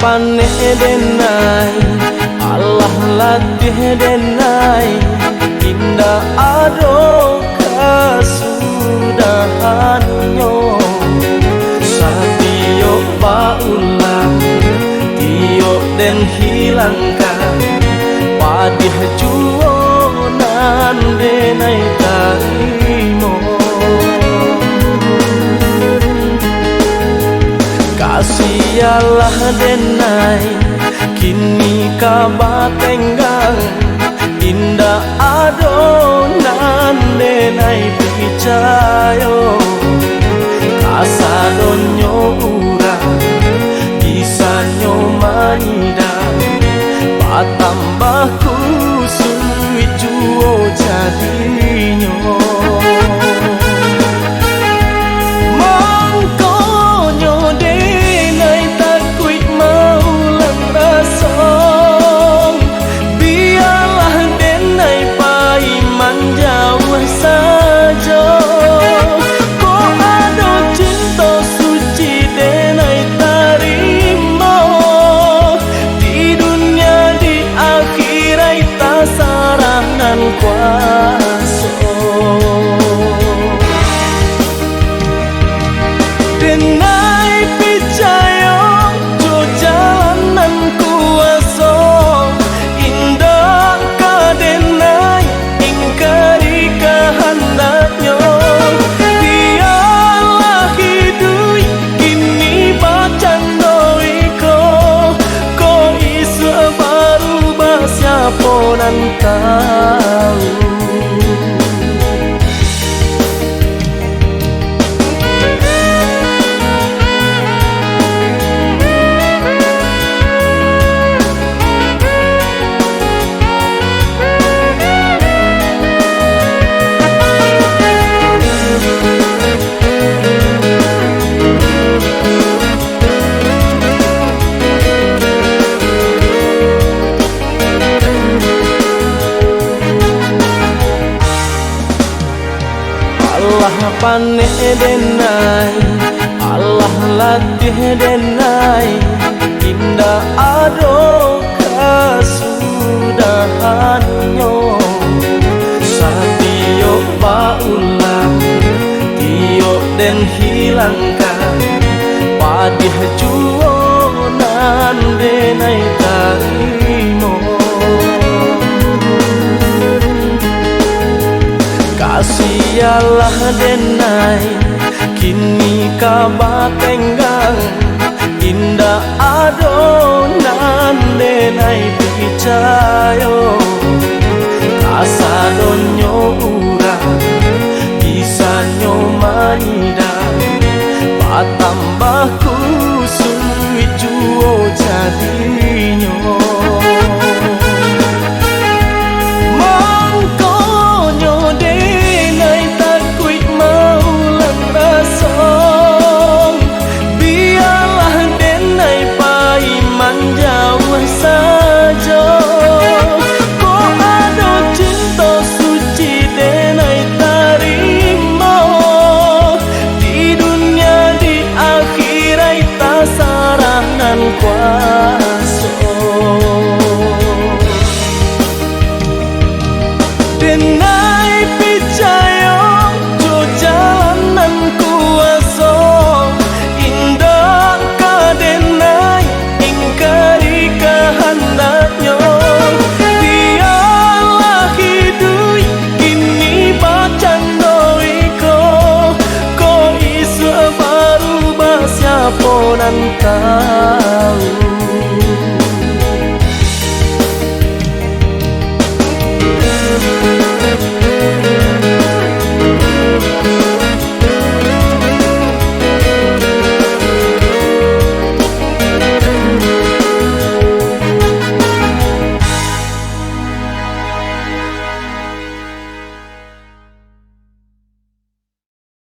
paneh denai Allah latih denai indah ado kasudahannya satio paulang tio den hilangkan padih juonan denai tarimo kasialah denai kini kabatenggang indah adonan denai picayo kasadonyo urang bisanyo manidang patambah kusui juo jadinyo denai picayo jo jalanan kuaso indah kadenai ingkari kehendaknya dialah hidui kini bacandoiko ko isu baru siapa nan tahu. Allah paneh denai Allah latih denai indah ado kasudahannya satio paulang tio den hilangkan padih juonan denai tarimo kasialah denai kini kabatenggang indah adonan denai picayo kasadonyo urang bisanyo manidang patambah kusui juo jadinyo kuasa